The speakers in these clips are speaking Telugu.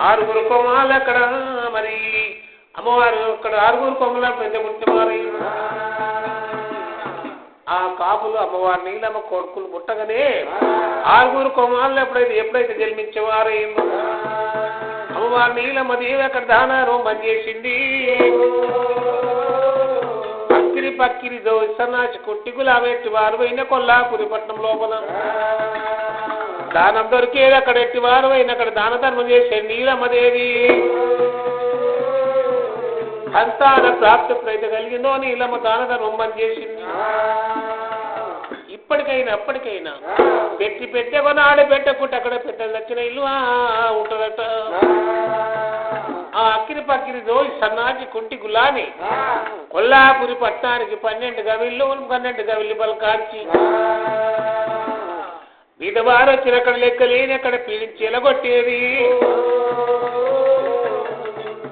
ఆరుగురు కొమ్మలు అక్కడ మరి అమ్మవారు అక్కడ ఆరుగురు కొమ్మల పెద్ద పుట్టినవారు. ఆ కాపులు అమ్మవారి నీలమ్మ కొడుకులు పుట్టగానే ఆరుగురు కొమ్మలు ఎప్పుడైతే జన్మించేవారు అమ్మవారి నీలమ్మ దేవి అక్కడ దానారం బంద్ చేసింది. అక్కిరి పక్కిరి సన్నాచి కొట్టి గులాబెట్టి వారు పోయిన కొల్లాపురి పట్నం లోపల దానం దొరికేది అక్కడ ఎట్టి వారు అయిన అక్కడ దాన ధర్మం చేసే నీలమ్మదేవి సంతాన ప్రాప్తి ఎప్పుడైతే కలిగిందో నీలమ్మ దాన ధర్మం బంద్ చేసింది. ఇప్పటికైనా అప్పటికైనా పెట్టి కొనాడు పెట్టకుంటే అక్కడ పెద్దలు దక్కిన ఇల్లు ఉంటుందట. ఆ అక్కిరి పక్కిరి సన్నాచి కుంటి గులాని కొల్లాపురి పట్టణానికి 12 గవిళ్ళు బలకార్చి విధవారు వచ్చిన అక్కడ లెక్కలేని అక్కడ పీడించి ఎలగొట్టేది.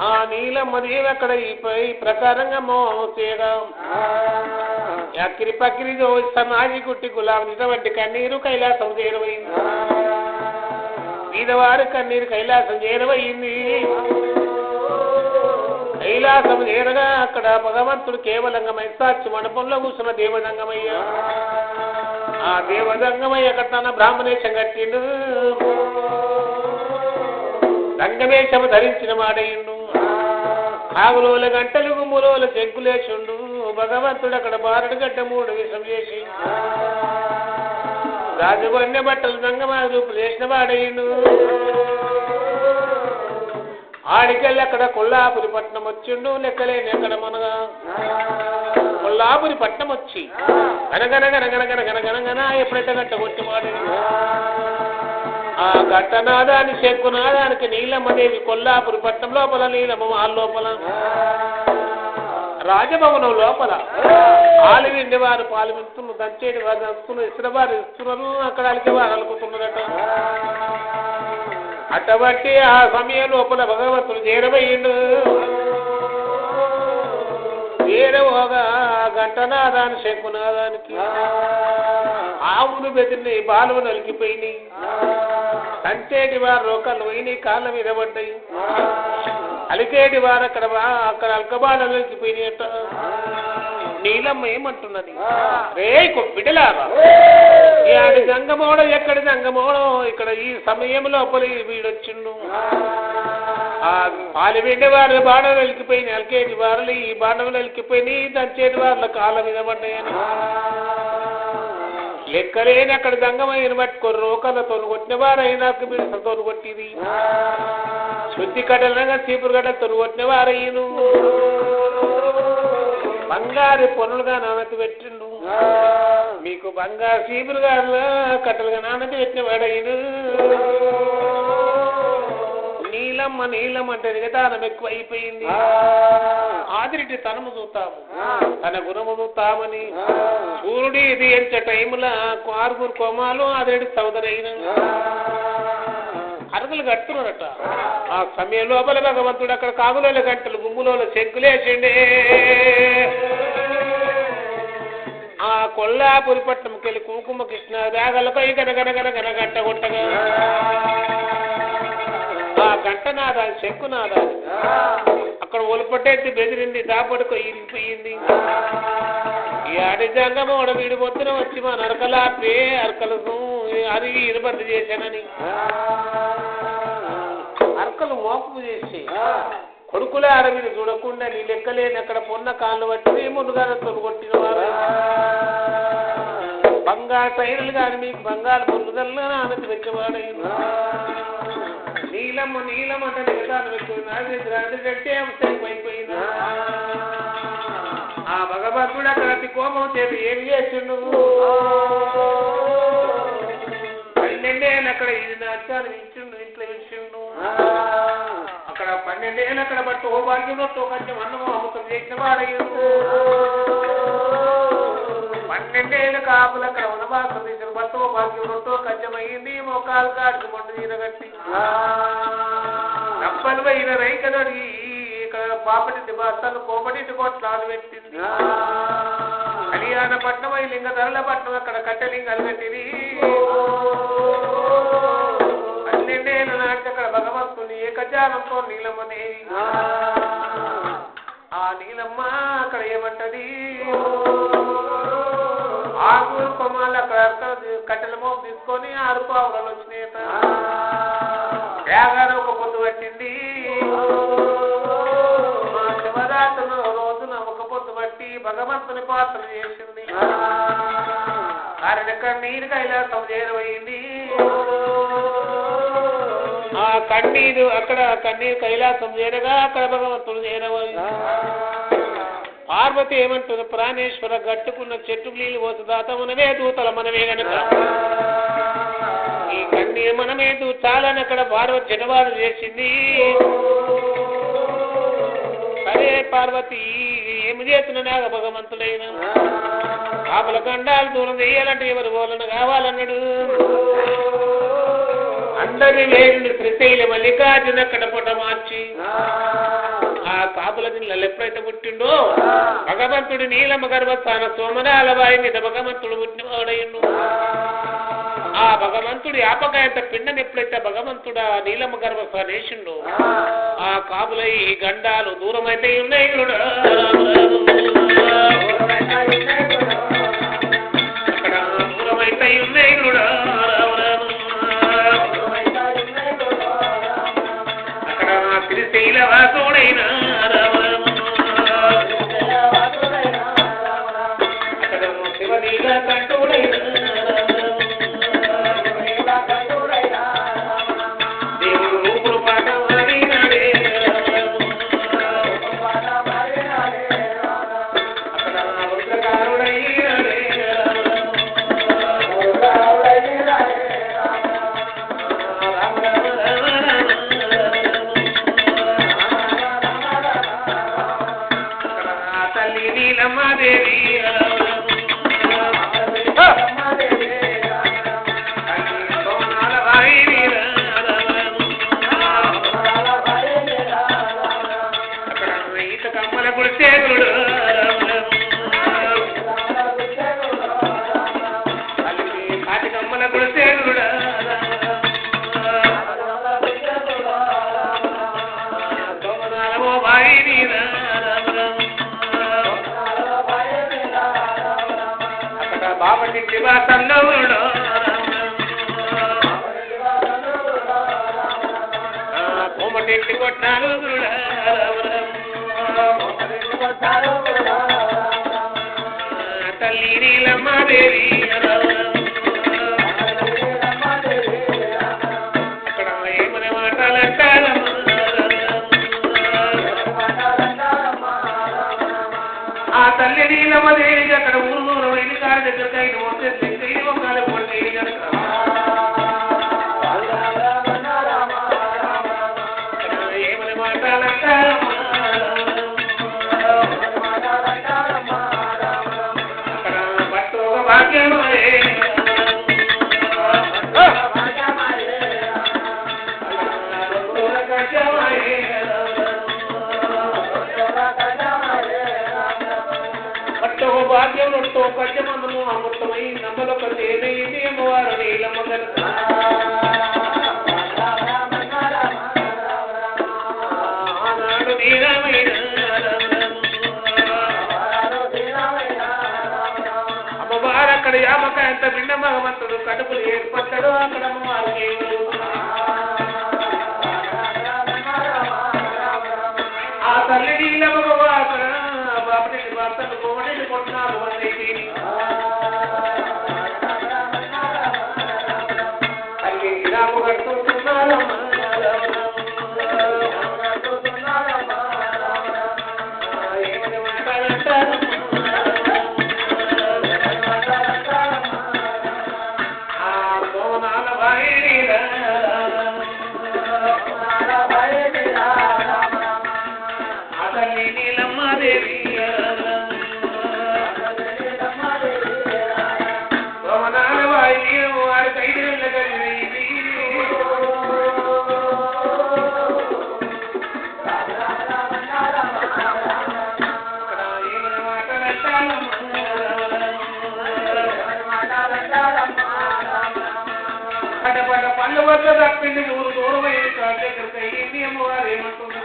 ఆ నీలమ్మదేవి అక్కడ ఈ ప్రకారంగా చేయగా అక్కిరి పక్కిరి సమాజి కుట్టి గులాబీ కన్నీరు కైలాసం చేరవైంది. విధవారు కన్నీరు కైలాసం చేరవయింది. కైలాసం చేరగా అక్కడ భగవంతుడు కేవలంగా మైసాచి మండపంలో కూర్చున్న దేవదంగమయ్య. ఆ దేవదంగమయ్య అక్కడ తన బ్రాహ్మణేశం కట్టిండు. రంగవేషము ధరించిన మాడయిండు. ఆగులోల గంటలు గుమ్ములోల చెంకులేచుండు. భగవంతుడు అక్కడ బారడు గడ్డ 3 విషం చేసి రాజుగొన్నె బట్టలు రంగమాజూపు చేసిన వాడయిండు. ఆడికెళ్ళి అక్కడ కొల్లాపురి పట్నం వచ్చిండు. లెక్కలేని అక్కడ మనగా కొల్లాపురి పట్నం వచ్చి గనగన ఎప్పుడైతే గట్ట కొట్టి వాడు ఆ ఘట్టనాదాన్ని చెక్కునాదానికి నీలమ్మదేవి కొల్లాపురి పట్నం లోపల నీలమ్మ వాళ్ళ లోపల రాజభవనం లోపల పాలు విండి వారు పాలు వింటున్నారు, దంచేటి వారు దంచుతున్నారు, ఇసురు వారు ఇస్తున్నారు, అక్కడ అలికి వారు అలుకుతున్నారట. అటువంటి ఆ సమయం లోపల భగవంతుడు చేరబోయిండు. చేరవోగా ఘంటనాదాన్ని శంకునాదానికి ఆవును బెదిరిని బాలువు నలికిపోయినాయి. దంచేటి వారు రోకలు పోయినాయి, కాళ్ళ మీద పడ్డాయి. అలికేటి వారు అక్కడ అల్కబాడలు నలికిపోయినాయట. నీలమ్మ ఏమంటున్నది, రే బిడ్డలారా, అది గంగమోడ ఎక్కడి గంగమోడో ఇక్కడ ఈ సమయం లోపల వీడొచ్చిండు. ఆ పాలు వెండి వారు బాణలు వెలికిపోయినాయి, అలికేటి వారులు ఈ బాణలు వెలికిపోయినాయి, దంచేటి వారుల కాళ్ళ మీద పడ్డాయని లెక్కలేని అక్కడ గంగమయ్యను పట్టుకొని రోకలతో కొట్టిన వారు అయినాక బిడ్డతో కొట్టింది. శుద్ధి కట్టలనగా చీపురు గడ్డలతో కొట్టిన వారయ్యను. బంగారు పొనులుగా నానతి పెట్టిండు. మీకు బంగారు చీపురు గారులో కట్టలుగా నానతి పెట్టిన వాడయ్యను. నీలమ్మ అంటే నిగదానం ఎక్కువ అయిపోయింది. ఆదిరిటి తనము చూస్తాము, తన గుణము చూస్తామని సూర్యుడి ఇది ఎంచ టైములా 6 కోమాలు ఆదిరెడ్డి సోదరైన అరగలు కడుతున్నారట. ఆ సమయం లోపల భగవంతుడు అక్కడ కాగులోల గంటలు గుమ్ములోల శంకులేసిండే. ఆ కొల్లాపురి పట్టణంకి వెళ్ళి కుంకుమ కృష్ణ రాగలపై గనగన గంట కొట్టగా ఆ గంటనాదాన్ని శంకునాదాన్ని అక్కడ ఒలిపట్టేసి బెదిరింది, దాపడుకో ఇరిగిపోయింది. ఈ ఆడిజంగమోడ వీడి పొద్దున వచ్చి మా నరకలాపే అరకలకు అరిగి ఇరుబంది చేశానని అరకలు మోపు చేసి కొడుకుల అరవిని చూడకుండా నీ లెక్కలేని అక్కడ పొన్న కాళ్ళు పట్టి మునుగాలతో కొట్టిన వారు బంగారు టైర్లు కానీ మీకు బంగారు మునుగల్లా ఆమె పెట్టేవాడైన నీలమ్మ అంటే నిగదాలు పెట్టే అయిపోయిందా. ఆ భగవంతుడు అక్కడ అతి కోపం చేసి ఏం చేసిండు, 12 ఏళ్ళు అక్కడ ఇది నచ్చాలు ఇచ్చిండు, ఇంట్లో ఇచ్చిండు. అక్కడ 12 ఏళ్ళు అక్కడ బట్టి ఓ భాగ్యంలో కొంచెం అన్నమో అమ్మకం చేసిన వాడయ్యిండు. 12 ఏళ్ళు కాపులు అక్కడ వనవాసం చేసిన బట్ట ఓ భాగ్యంలో కొంచెం అయ్యింది. మోకాలు కాడికి మొండ తీరగట్టి కప్పలు పోయిన రైకదొడి ఇక్కడ పాపటి బస్తాలు కోపటి కొట్లాలు పెట్టింది. కళ్యాణ పట్నం అయి లింగధరల పట్నం అక్కడ కట్టెలింగాలు పెట్టింది 12 ఏళ్ళ నాటికి అక్కడ భగవంతుని ఏకజానంతో నీలమ్మదేవి ఆ నీలమ్మ అక్కడ ఏమంటది ఆరు కొమ్మాలు అక్కడ కట్టెల మోపు తీసుకొని 6 పావులు వచ్చినాయట త్యాగాన ఒక పొద్దు పట్టింది శివరాత్రి రోజున ఒక పొద్దు పట్టి భగవంతుని పాత్ర చేసింది ఎక్కడ నీరు కైలాసం చేరవయింది ఆ కన్నీరు అక్కడ కన్నీరు కైలాసం చేరగా అక్కడ భగవంతుడు చేరవయింది పార్వతి ఏమంటుంది ప్రాణేశ్వర గట్టుకున్న చెట్టు నీళ్ళు పోతుందాత మనమే దూతల మనమే గనక ఈ కన్నీరు మనమే దూచాలని అక్కడ పార్వతి జనవాడు చేసింది సరే పార్వతి ఏమి చేస్తున్నాగా భగవంతుడైన కాపుల గండాలు దూరం వేయాలంటే ఎవరు గోలను కావాలన్నాడు అందరి వేరుని శ్రీశైల మల్లికార్జున అక్కడ పొట మార్చి ఆ కాపుల దిన్నలు ఎప్పుడైతే పుట్టిండో భగవంతుడు నీలమ్మ గర్భస్థాన సోమనాల వారి మీద భగవంతుడు పుట్టినవాడయ్యిండు ఆ భగవంతుడి ఆపకాయంత పిండని ఎప్పుడైతే భగవంతుడు ఆ నీలమ్మ గర్భస్థానం వేసిండు ఆ కాపుల ఈ గండాలు దూరమైతే ఉన్నాయి అక్కడ దూరమైతే ఉన్నాయి అక్కడ శ్రీశైల వాసుడైన అక్కడ శివనీల కంఠుడైన కోమటింటి కొట్టాలు తల్లి నీలమ్మాదేవి అక్కడ ఏమనే మాటలంటారమ్మా ఆ తల్లి నీలమ్మదేవి అక్కడ ఊరు వెళ్ళి కాళ్ళ దగ్గరికి అయిన మొత్తం పొడి ఏమని మాటలంటారమ్మా అక్కడ పట్టు ఒక భాగ్యమే భాగ్యం నొట్టో కచ్చమందము అమృతమై నమ్మలొక తేనైంది అమ్మవారు నీలమ్మ గనక ఆనాడు నీలమైన అమ్మవారు అక్కడ యామకాయంత పిండ భగవంతుడు కడుపులు ఏర్పడ్డాడు అక్కడ అమ్మవారికి ఆ తల్లి నీలమ్మ బాబుని భర్తను కోమటిని కొట్టినారు తల్లి రాము కట్టుతున్నారమ్మా ఏమని మాట్లాడంటారమ్మా ఆ సోనాల భార్య ఆ తల్లి నీలమ్మాదేవి పడ్డ పళ్ళు వద్ద తప్పింది ఊరు దూరమైన కాళ్ళ దగ్గరికి అయ్యింది అమ్మవారు ఏమంటున్నారు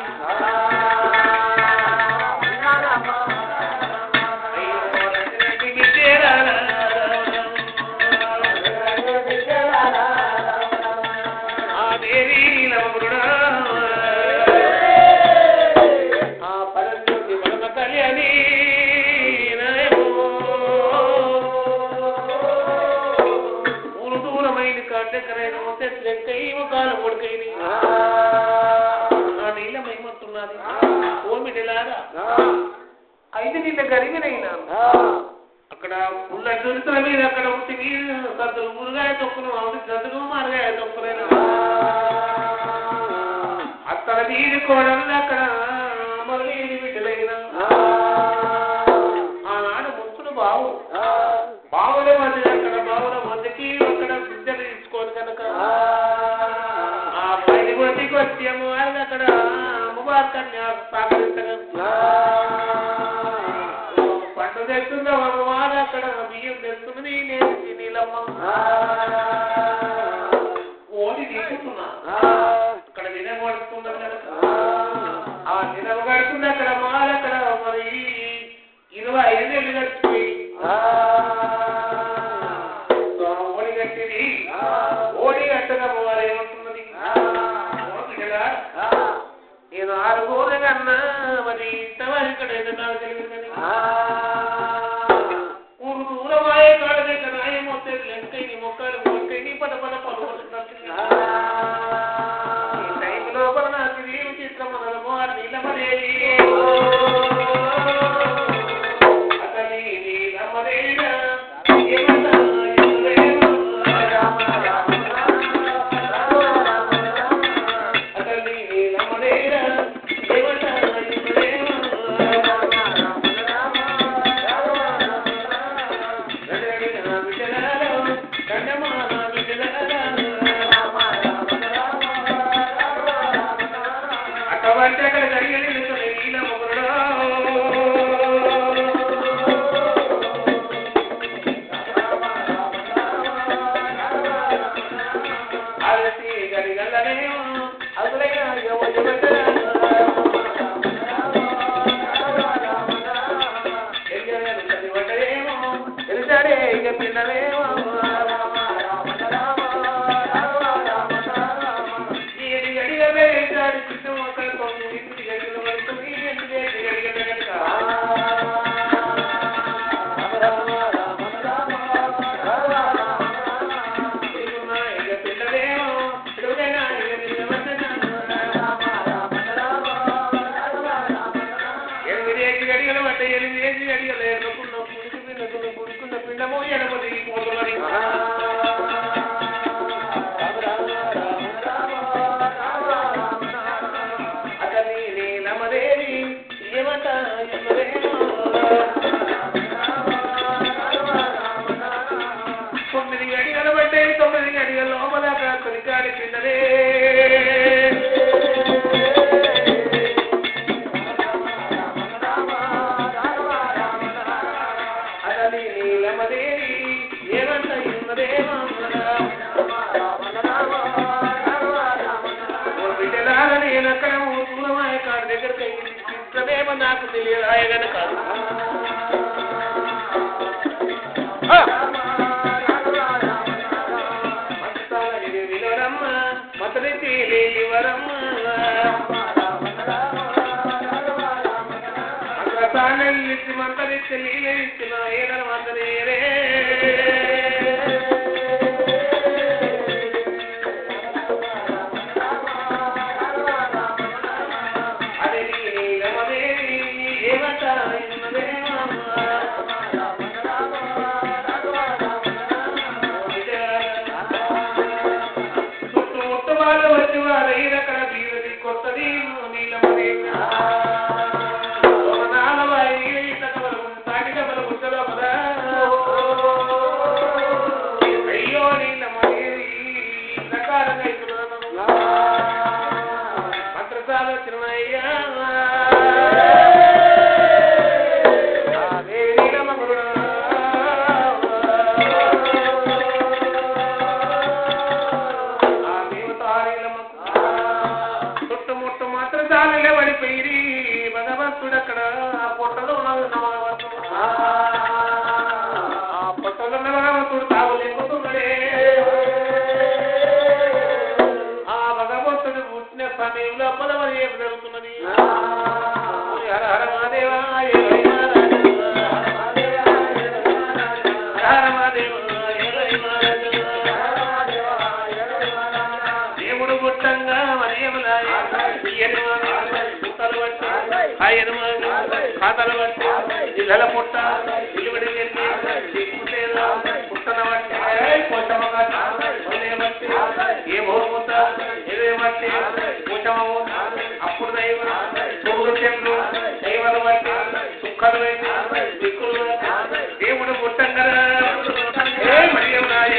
అయితే నిన్న గరిగినైనా అక్కడ పుల్ల దురితల మీద అక్కడ ఒకటి నీరు సద్దులు మురుగాయ తొక్కులు అవును సద్దులు మారగాయ తొక్కులైనా అక్కడ నీరు కోడలు అక్కడ మళ్ళీ బిడ్డలైనా ఆనాడు ముచ్చుడు బావుల మధ్య అక్కడ బావుల మధ్యకి అక్కడ బిడ్డలు తీసుకొని కనుక ఆ బయటి మధ్యకి వచ్చి అమ్మవారిని అక్కడ అమ్మవారి కన్యా సాగరించగా పండు తెస్తుందో అమ్మవారు అక్కడ బియ్యం తెస్తున్నది నేను నీలమ్మ ఓడి తీసుకున్నా అక్కడ నిలబడుతున్నది కనుక ఆ నిలబడుతుంది అక్కడ అమ్మవారు అక్కడ మరి 25 ఏళ్ళు గడిచిపోయి ఓడి కట్టింది ఓడి కట్టగా అమ్మవారు ఏమంటున్నది నేను 6 గోలు కన్నా మరి ఇంతవారి ఇక్కడ ఏదో నాకు తెలియదు కానీ ఊరు దూరమాయే కాడ దగ్గర ఏమొస్తే లెంకైని మొక్కలు మొక్కైని పద పలుకుంటున్నట్టు ఈ టైం లోపల నాకు ఇది చిత్రం మనము ఆ నీలమదేవి అతని నీలమదేవిగా నాకు తెలియదు కాదు మంత్రిచ్చి నీళ్ళే ఇచ్చిన ఏదైనా మంత్రి దేవుడు పుట్టంగా మరియములాయ పుట్టలు పట్టి ఆయన ఖాతాలు పట్టి ఇళ్ళ పుట్ట ఇల్లుబడి పుట్టన బట్టి పోషమ్మ బట్టి ఏ భూముత ఏదే బట్టి పోషమ్మ అప్పుడు దైవం సూర్యుడు చెట్లు దైవాలు బట్టి సుఖాలు పెట్టి దిక్కులు దేవుడు పుట్టంగా మరియములాయ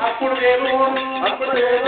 అప్పుడు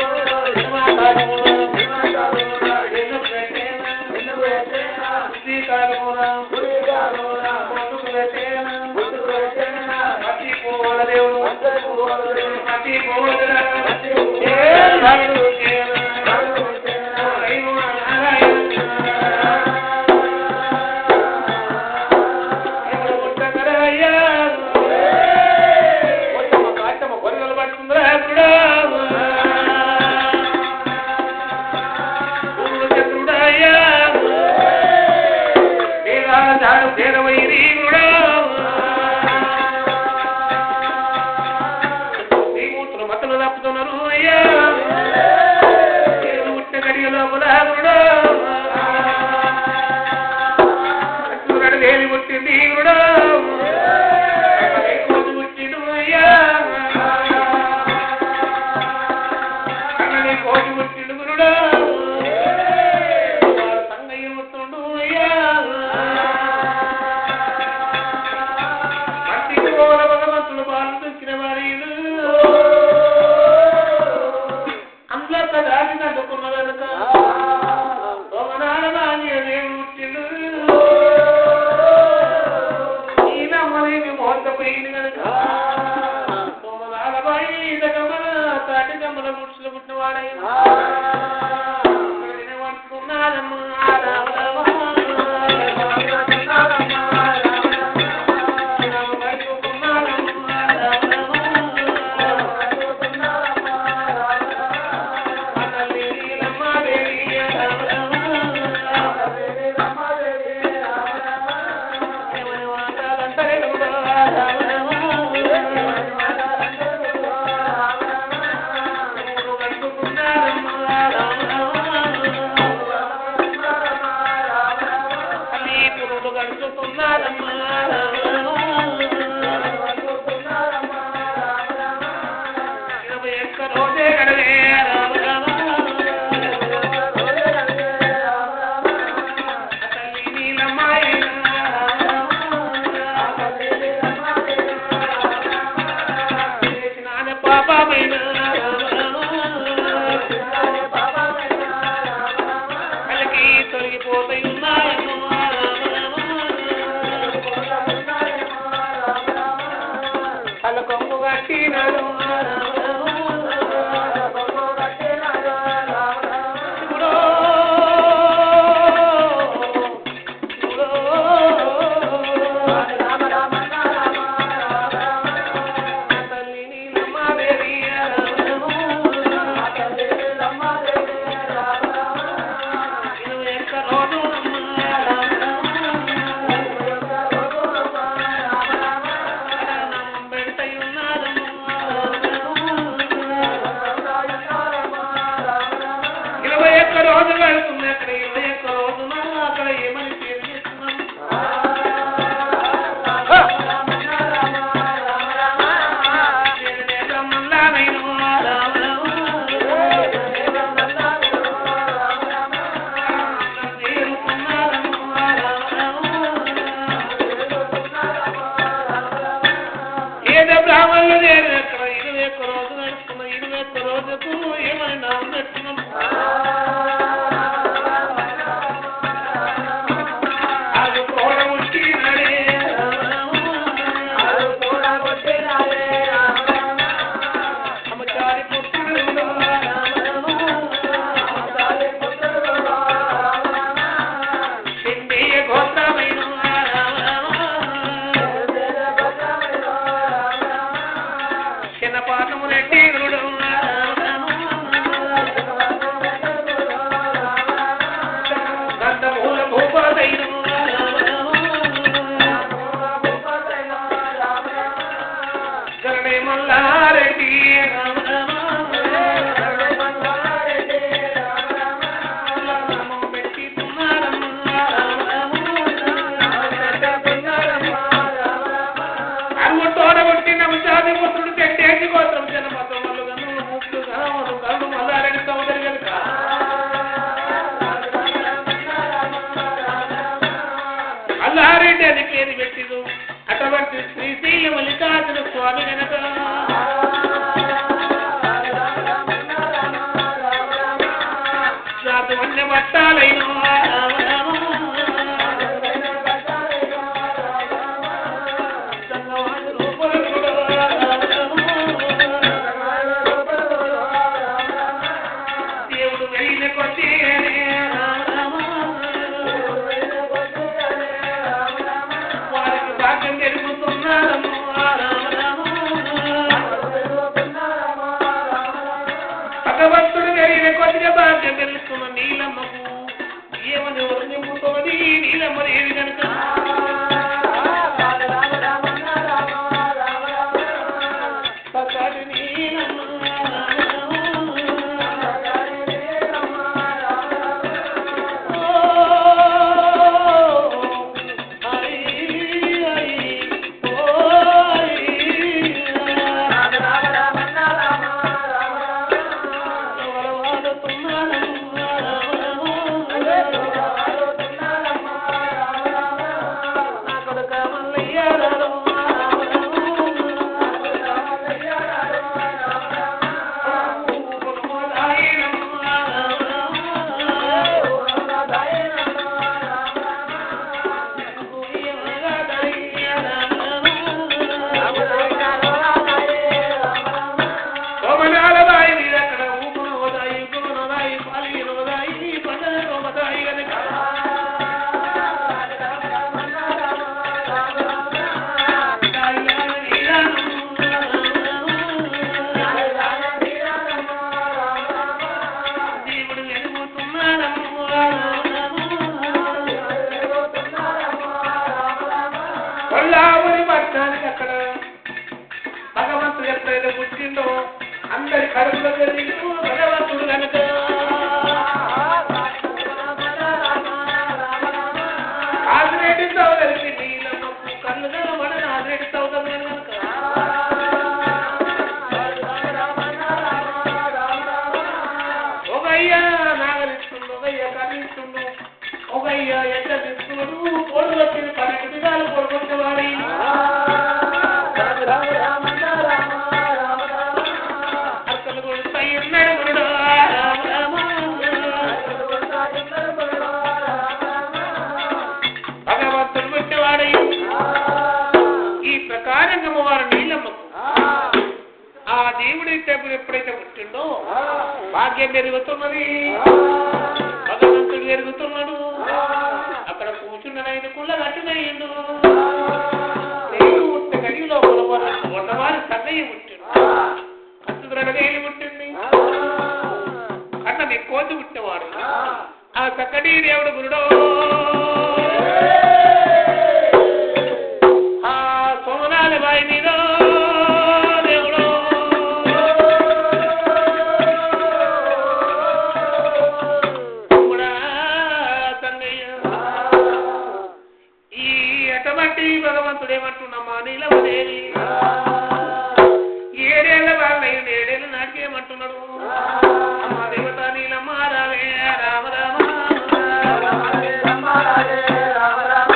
కొడుకు ఏమని నామ పెట్టుకున్నాను అది కూడా పుట్టినాడే అమ్మచారి పుట్టుడు సింధీయ గోత్రమైన చిన్నపాఠము రెడ్డి గంధమూల భూపాదైన గరణే మల్లారెడ్డి తోడగొట్టి నమ్మచాది పుత్రుడు చెట్టేసి గోత్రం జనపదం వాళ్ళు గన్నులు ముట్లు గణములు కరుడు మల్లారెడ్డి సోదరి కనుక మల్లారెడ్డి అని పేరు పెట్టిదు అటువంటి శ్రీశైల మల్లికార్జున స్వామి కనుక జాతి వన్య పట్టాలైన దేవుడు వెళ్ళిన కొద్ది వారికి భాగ్యం పెరుగుతున్నారమ్మ భగవంతుడు వెళ్ళిన కొద్దిగా భాగ్యం పెరుగుతున్న నీలమ్మకు ఏమని ఎవరు నింపుతున్నది నీలమ్మ ఏది కనుక కొల్లాపురి పట్టణానికి అక్కడ భగవంతుడు ఎప్పుడైతే పుట్టిండో అందరి కడుపులో జరిగిండు భగవంతుడు కనుక ఆదిరెడ్డి సోదరికి నీలమ్మకు కళ్ళు కనబడ ఆదిరెడ్డి సోదరు కనుక ఒకయ్యా నాగలిస్తుండు ఒకయ్య కర్రిస్తుండు ఒకయ్య ఎట్లా తీసుకున్నాడు కోడు వచ్చిన 12 దినాలు కొడుకొచ్చేవాడి అక్కలు కొడుతాయి ఉన్నాడు గురుడు భగవంతుడు పెట్టేవాడై ఈ ప్రకారంగా వారు నీలమ్మకు ఆ దేవుడి ఎప్పుడైతే పుట్టిండో భాగ్యం పెరుగుతున్నది భగవంతుడు పెరుగుతున్నాడు అక్కడ కూర్చున్న ఆయన కుళ్ళ కట్టునయ్యిండు గడిలో ఉన్నవారి సన్నయ్య పుట్టిండు కట్టుదరడగేలు పుట్టింది అట్లా కోతి పుట్టినవాడు ఆ చక్కటి దేవుడు గురుడో ఆ సోమనాల బాయి మీద దేవుడు ఈ అటువంటి భగవంతుడు ఏమంటున్నామా నీలమదేవి 7 ఏళ్ల వాళ్ళయ్యింది 7 ఏళ్ళ నాటికి ఏమంటున్నాడు అమ్మా దేవత నీలమ్మ రావే రామ రామ రామ రామ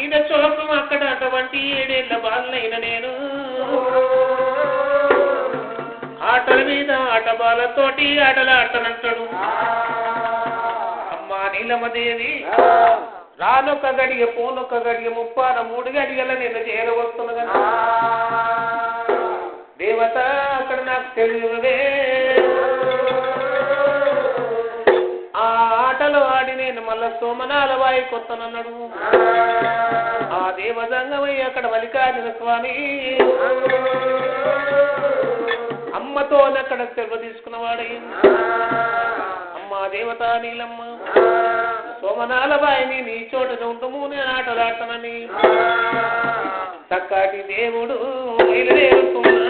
ఈయన చోకం అక్కడ అటువంటి 7 ఏళ్ల బాలనైన నేను ఆటల మీద ఆట బాలతోటి ఆటలాడతానంటాడు. అమ్మా నీలమదేవి రానొక్క గడియ పోనొక్క గడియ 33 గడియల నేను చేరవస్తున్నా కదా దేవత అక్కడ నాకు తెలియదే. ఆ ఆటలు ఆడి నేను మళ్ళా సోమనాల వాయి కొత్తనన్నాడు. ఆ దేవదంగమై అక్కడ మల్లికార్జున స్వామి అమ్మతో అక్కడ సెలవు తీసుకున్నవాడయ్యింది. అమ్మా దేవత నీలమ్మ సోమనాల బాయిని నీ చోట ఉండము నేను ఆటలాడతానని చక్కటి దేవుడు బయలుదేరుతున్నాడు.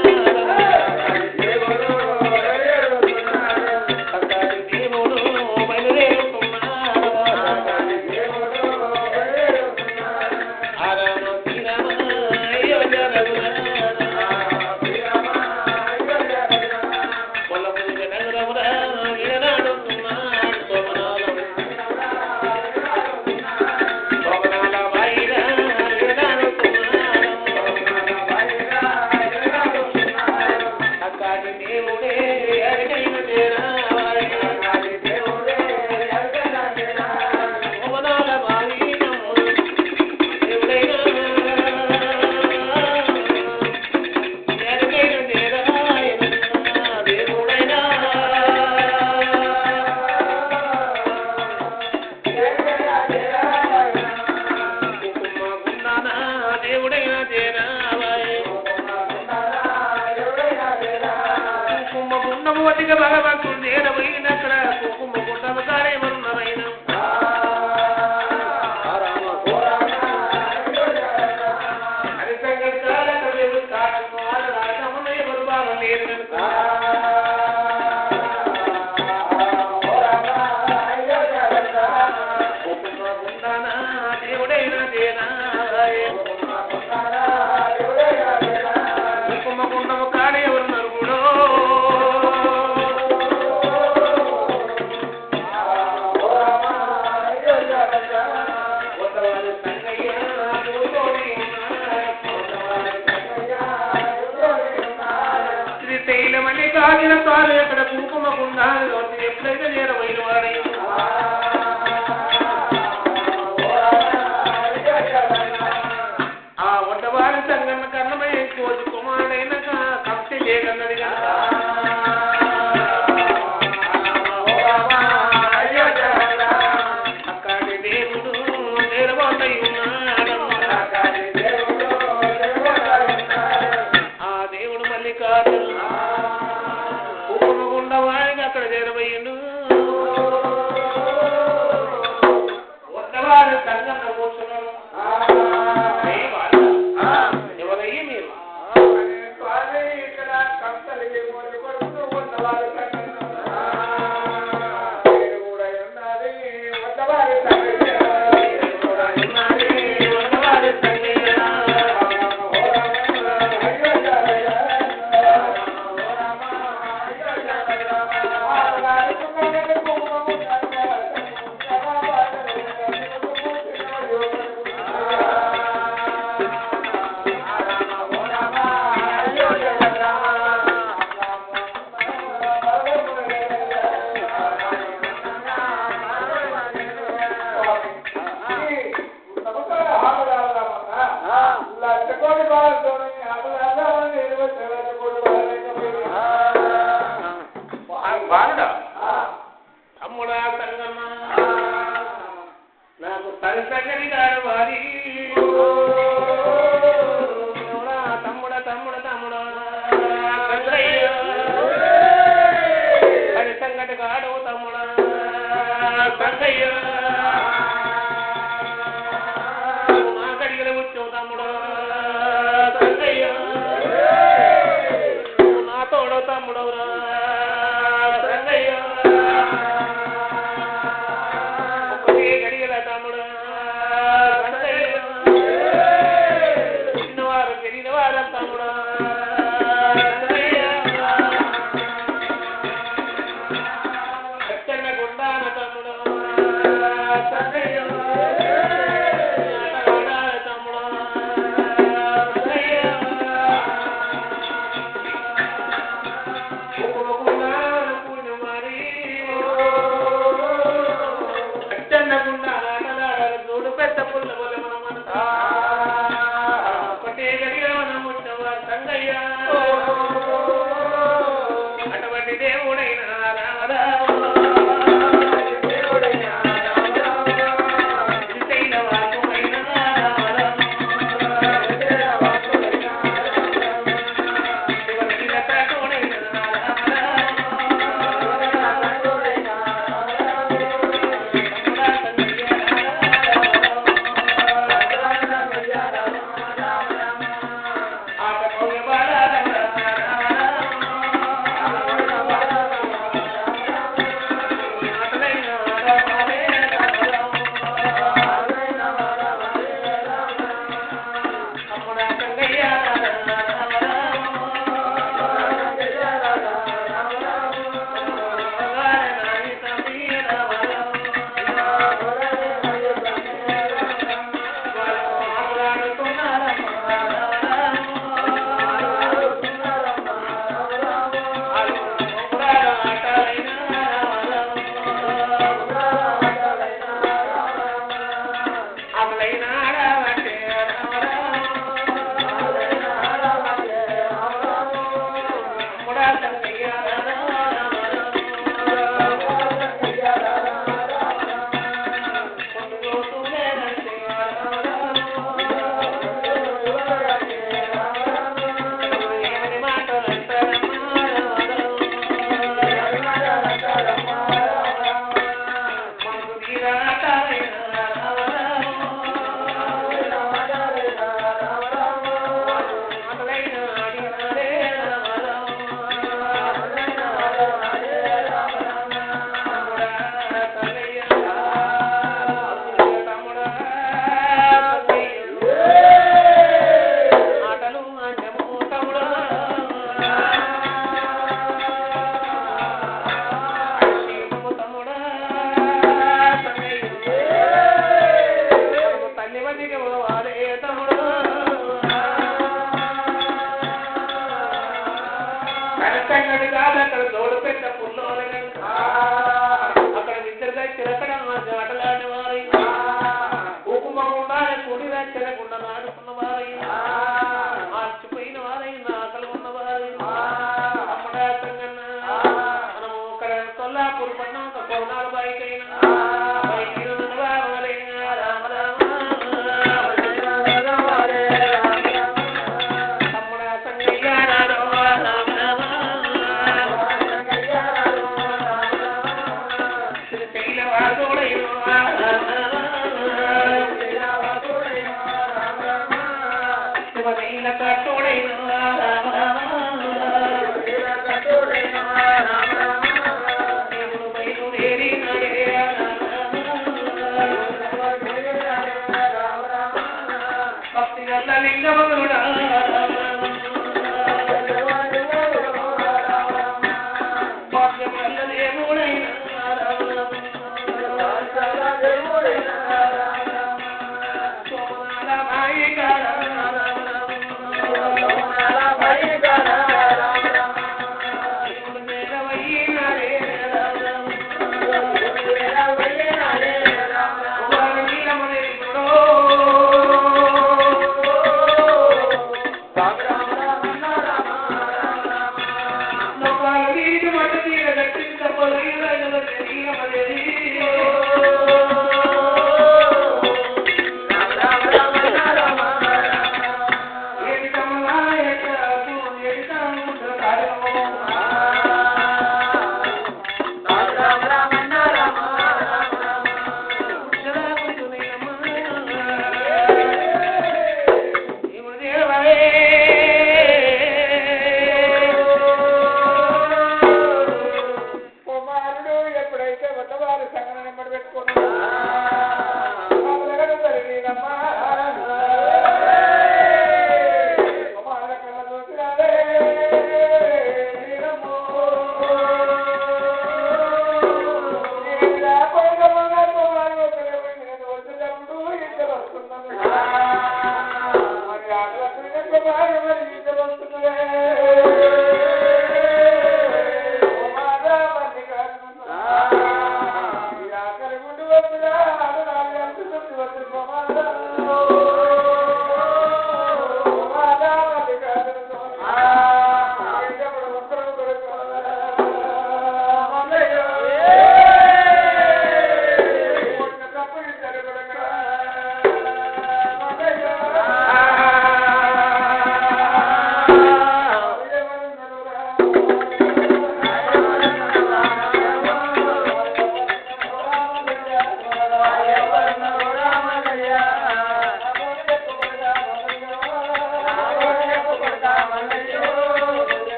భగవంతుడు నేరమైన అక్కడ కుంకుమ గుండమ కార్యమరున్నమైన అది సంగతి కాలకలేవు కాటము ఆడరాటమున ఎవరు బాగా లేరు కనుక కుంకుమ గుండాన దేవుడైనా దేనా కుంకుమ గుండము కాడ ఎవరున్నారు కూడా కాగిన తాను ఎక్కడ కుంకుమకుండా ఎప్పుడైతే చేరబోయిన వాడై ఆ ఒడ్డవారి సంగన్న కన్నమయ్య కోటి కుమారుడైన కప్తి లేదన్నది కదా అక్కడి దేవుడు నేరబోతై ఉన్నాడు. ఆ దేవుడు మల్లికార్జున వాడికి అక్కడ చేరబోయిండు. ఒక్కవారు సంగన్న కూర్చున్నాడు. ఎవరయ్యి మీరు ఇక్కడ కంపెనీ ఉన్నవారు కూడా ఉన్నది ఒక్కవారి బాలుడా తమ్ముడా సంగమ్మ నాకు తల్లి గారు వారి తమ్ముడ తమ్ముడ తమ్ముడా అది సంగటి కాడు తమ్ముడా సంగయ్య నా కడిగిన వచ్చావు తమ్ముడా సంగయ్య నా తోడో తమ్ముడవురా గడిగల తమ్ముడు చిన్నవారు పెరిగినవారు తమ్ముడు గుండాన తమ్ముడు పౌనాలు బాయికైనా తమ్ముడా సంగయ్య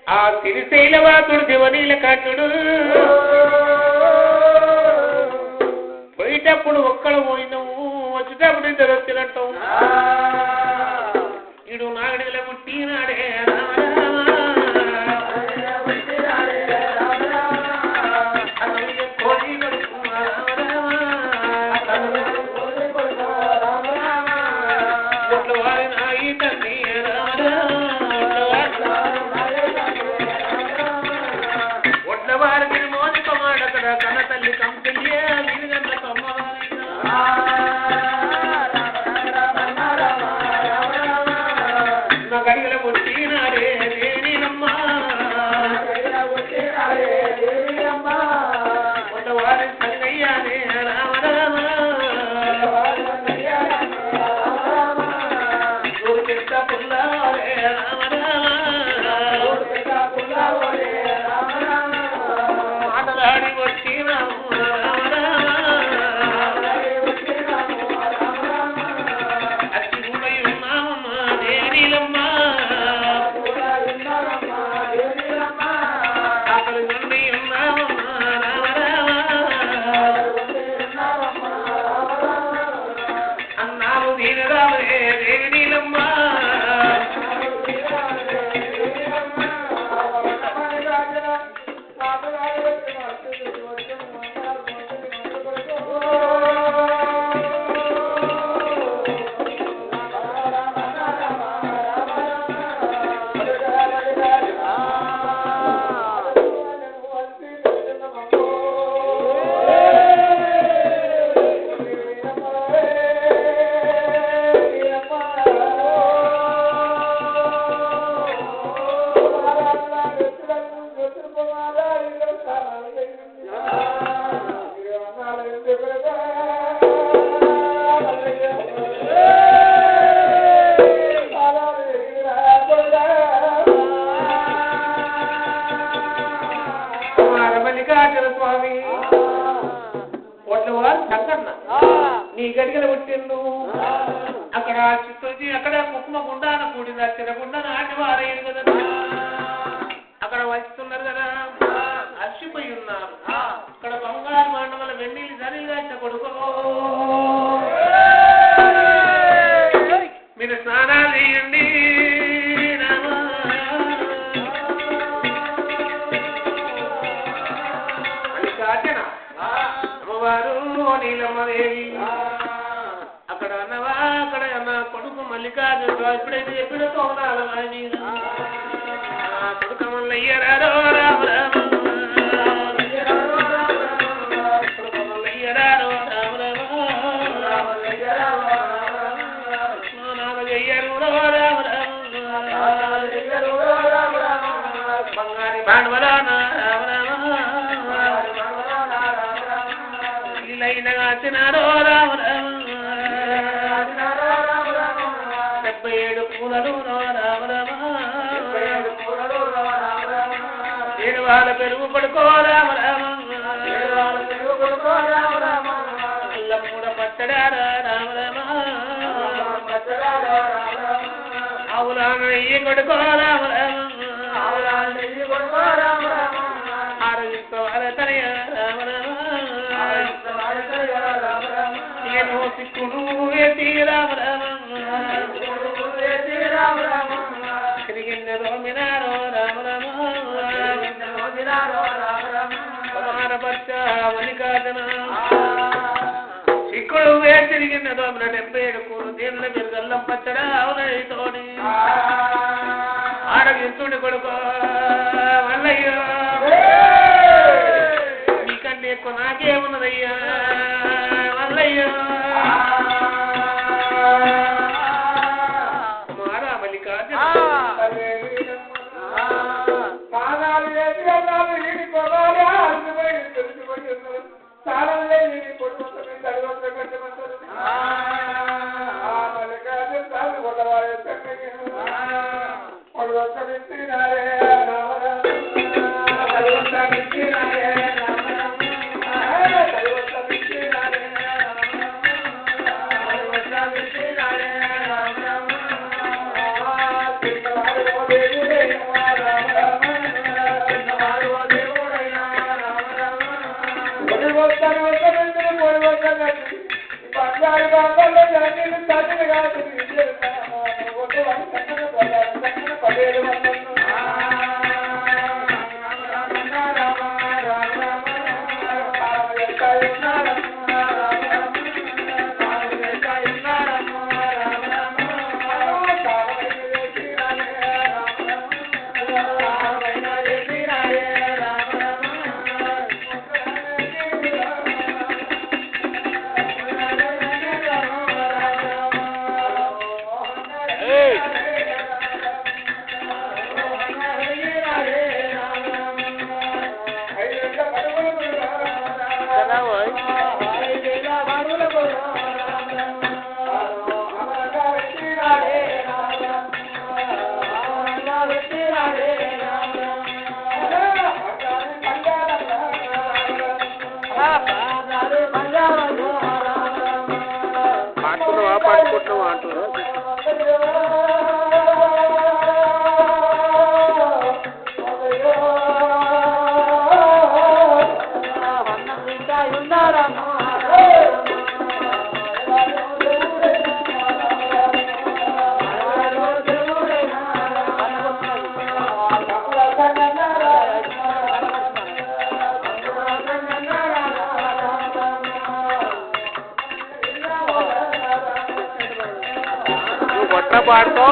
ఆ తిరుశైలవాసుడు శివనీల కంఠుడు పోయేటప్పుడు ఒక్కడ పోయినావు, వచ్చేటప్పుడు ఇద్దరు వచ్చినట్టు ఇడు నాగడిల పుట్టినాడే కన్న తల్లి కంపెనీ గడిగల పుట్టినాడే ఈ గడిగలు పుట్టిండు అక్కడ చిత్తూచి అక్కడ కుక్కుమ గుండాన కూడింది చిరగుండా నాటి వారైంది కదా అక్కడ వస్తున్నారు కదా అలసిపోయి ఉన్నారు అక్కడ బంగారు మండల వెన్నీళ్ళు జరీగా కొడుకో మీరు స్నానాలు చేయండి అమ్మవారు నీలమ్మదేవి అక్కడ అన్నవా అక్కడ అన్న కొడుకు మల్లికార్జున ఎప్పుడైతే ఎప్పుడో తోనాలి కొడుకు మల్లయ్యరారో రామ రామ మల్లయ్యరారో రామ రామ స్నానాలు చెయ్యరు రామ రామ బంగారి బాండవలాన రామ రామ ఇలాచినారో రామ రామ 77 పూలలు రామ రామ ఏడు వాళ్ళ పెరుగు పడుకో రామ రామ అల్లమూడ పచ్చడారా రామ రామ ఆవులాను నెయ్యి కొడుకో రామ రామ ఆరోగ్యంతో వాళ్ళ తనయ రామ రామ ఏమో సిక్కును వేసి రామ రామ తిరిగిన్నదో మినారో రామ రామ కుమారపచ్చ మల్లికార్జున సిక్కుడు వే తిరిగిన్నదో 77 కూరు దేవుల మీరు గల్లం పచ్చడా అవునతోని ఆరోగ్యంతుడి కొడుకో మల్లయ్యో నీకంటే ఎక్కువ నాకేమున్నదయ్యా మల్లయ్యో మారా మల్లికార్జున పాడుకో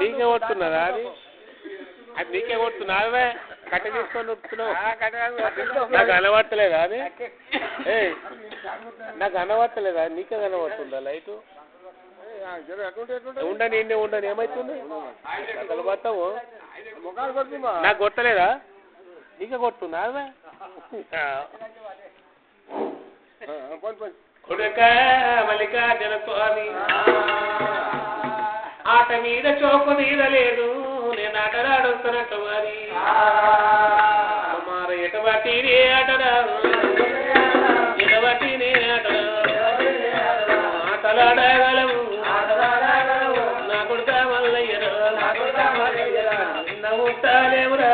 నీకే కొడుతున్నదా అది అది నీకే కొడుతున్నావే కట్టె తీసుకొని వస్తున్నావు నాకు కనబట్టలేదా అది నాకు కనబట్టలేదా నీకే కనబడుతుందా లైటు ఉండని ఎన్ని ఉండని ఏమవుతుంది అసలు పడతావు నాకు కొట్టలేదా నీకే కొడుతున్నా అవే కొడుక మల్లికార్జున స్వామి ఆట మీద చోకు మీద లేదు నేను ఆటలాడుతున్నట్టు మరి మార ఎటువంటి ఆటరా ఎటువంటి ఆటలాడగలము నా కొడుక మల్లయ్యరా నిన్న ముట్టాలేవురా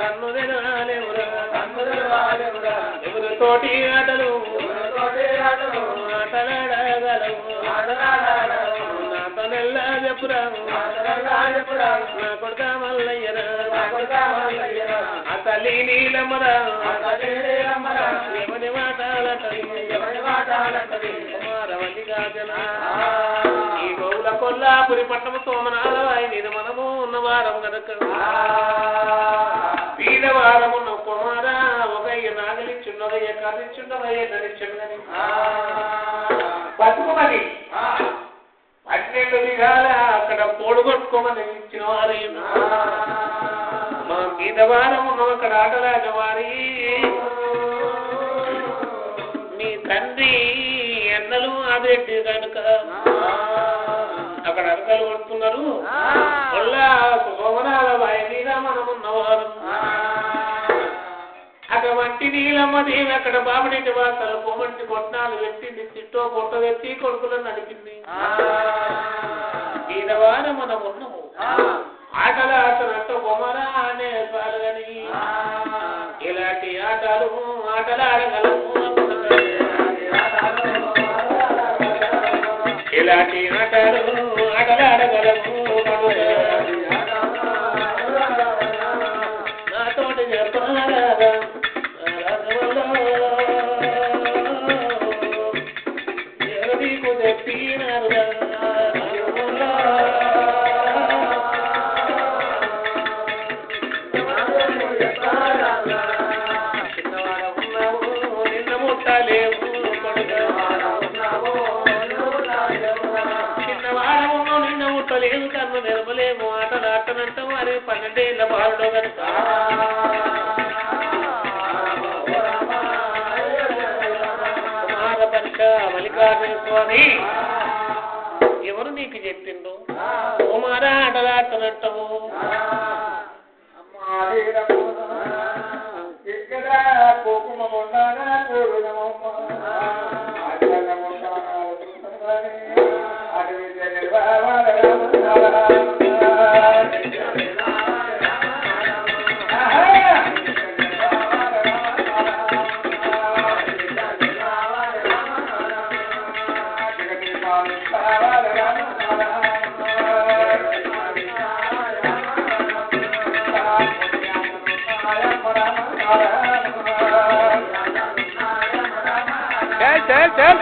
కన్ను తినాలేవురా ఎవరితోటి ఆటలు ఆటలాడగలము నాతో నెల్లా చెప్పురా నా కొడుక మల్లయ్యరా ఆ తల్లి నీలమ్మరా ఎవరి మాటాలంటది కుమారవల్లికార్జున ఈ గౌల కొల్లాపురి పట్టణ సోమనాథ ఆయన మనము ఉన్నవారం గనక పీడవారమున్న కుమారా ఒకయ్య నాగలిచ్చున్నదయ్య కదించున్నదయ్య ధరించున్నది బతుకుమని 12 విధాల అక్కడ పోడుగొట్టుకోమని ఇచ్చిన వారు మా గీతవారం ఉన్నాం అక్కడ ఆటలాట వారి మీ తండ్రి ఎన్నలు ఆదిరెడ్డి కనుక అక్కడ అరకలు కొడుతున్నారు ఒళ్ళా సోమనాల బాయి మీద మనం ఉన్నవారు అటువంటి నీలమ్మ దేవి అక్కడ బాబడింటి వాసలు పొమ్మంటి కొట్టాలు పెట్టింది తిట్టో పొట్ట తెచ్చి కొడుకులను నడిపింది ఈడవారు మనం ఉన్నాము ఆటలు ఆటలంటూ బొమ్మరా అనే పాల్గని ఇలాంటి ఆటలు ఆటలాడగలము ఇలాంటి ఆటలు ఆటలాడగలము నాతోటి చెప్పారా లేదు కన్ను నిలవలేము ఆటలు ఆటనంటే మరి 12 ఏళ్ళ బాలుడు కనుక కుమారపరిక మల్లికార్జున స్వామి ఎవరు నీకు చెప్పిండు కుమార ఆటలు ఆటనంటావు चल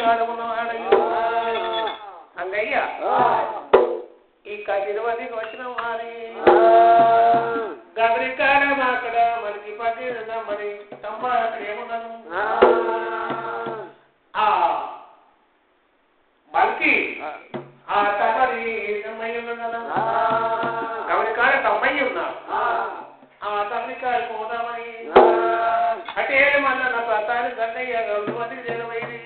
కాడమున్నవాడయ్యో అంగయ్య ఈ కదిరవదికి వచ్చిన వారి గబరి కాడ అక్కడ మనకి పది మరి తమ్మ ఏమున్నాను మనకి ఆ తమరి తమ్మయ్య ఉన్నాడు గబరి కాడ తమ్మయ్య ఉన్నాడు ఆ తమ్మికాయ పోదామని అటే మళ్ళా నా పతారు గన్నయ్య గౌరవతి జగమైంది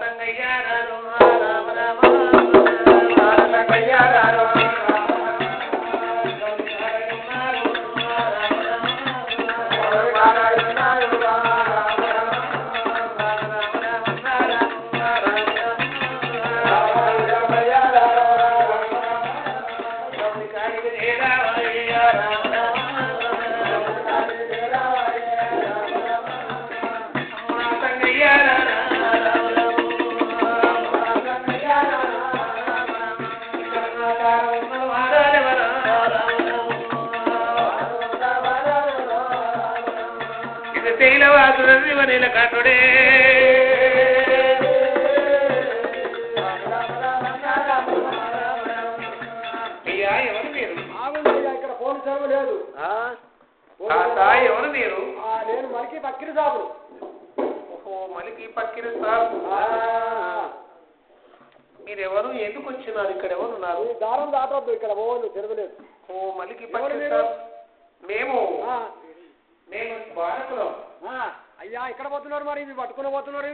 తంగయ్య రామ రామ తంగయ్య రామ నీల కాటుడే అయ్యా ఎవరు మీరు ఇక్కడ ఫోన్ సేవ లేదు ఎవరు మీరు నేను మలికి పక్కిరి సాబు ఓహో మలికి పక్కిరి సాబు మీరెవరు ఎందుకు వచ్చినారు ఇక్కడ ఎవరు ఉన్నారు దారం దాటొద్దు ఇక్కడ పోను తిరగలేదు ఓ మలికి పక్కిరి సాబు మేము బాలకులం అయ్యా ఎక్కడ పోతున్నారు మరి ఇవి పట్టుకుని పోతున్నారు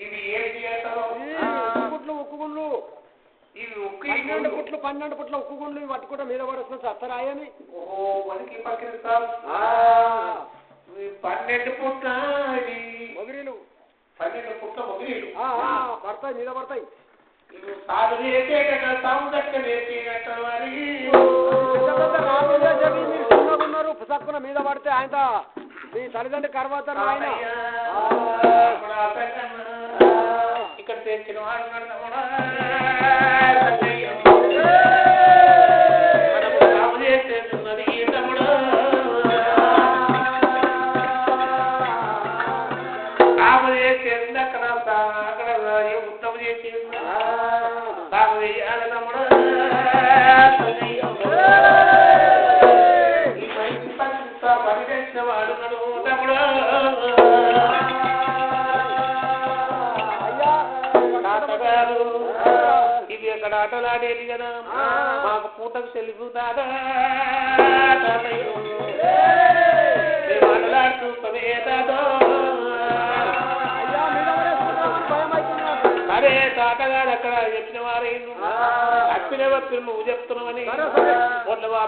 ఇవి ఏంటి అంటారు ఉక్కు గుండ్లు ఇవి 12 పుట్ల ఉక్కు గుండ్లు ఇవి పట్టుకుంటే మీద పడుతున్న సత్తరాయని ఓహో మనకి పక్కిరిస్తాం 12 పుట్ల మొగిరీలు 12 పుట్ల మొగిరీలు పడతాయి మీద పడతాయి ఇవి సాగు చేసే సాగు దక్క మరి ఉన్నారు పుసక్కున మీద పడితే ఆయన మీ తల్లిదండ్రులు కర్వతారు ఆయన ఇక్కడ తెచ్చిన వాడు సాగు చేసేస్తున్నది ఈ తమ్ముడు సాగు చేసేది అక్కడ ఉత్తమ చేసేది సాగు చేయాలి తమ్ముడు వాడు తమ్ముడు ఇవి అక్కడ ఆటలాడేది కదా మాకు పూటకు సెలుగు దాదా మేము ఆటలాడుతూ దాదా అరే తాతగారు అక్కడ చెప్పిన వారైను అప్పిన భక్తులు నువ్వు చెప్తున్నావని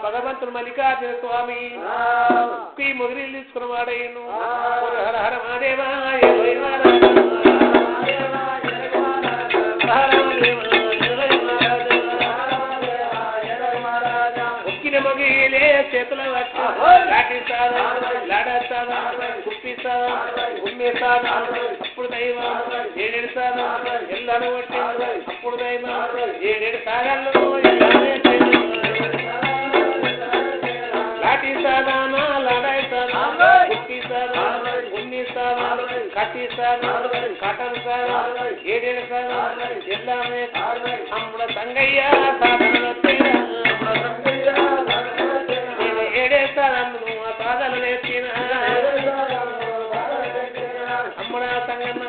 భగవంతుడు మల్లికార్జున స్వామి మొగిరీలు తీసుకున్న వాడైను హర హర మహాదేవా ఒక్కిన మొగిలే చేతుల లాటిస్తాను లాడేస్తాను కుప్పిస్తాను గుమ్మేస్తాను అప్పుడు దైవం 7 సార్లు ఎల్లను కొట్టింది అప్పుడు దైవం 7 సాగళ్ళు లాటిస్తానా లాడేస్తాను కుప్పిస్తాను గుమ్మిస్తాను కట్టిస్తాను కటన్ సాను 7 సార్లు ఎల్లమే అమ్ముడ సంగయ్య సాధన నేను 7 సార్లు సాధన నేర్చిన అమ్ముడ సంగన్న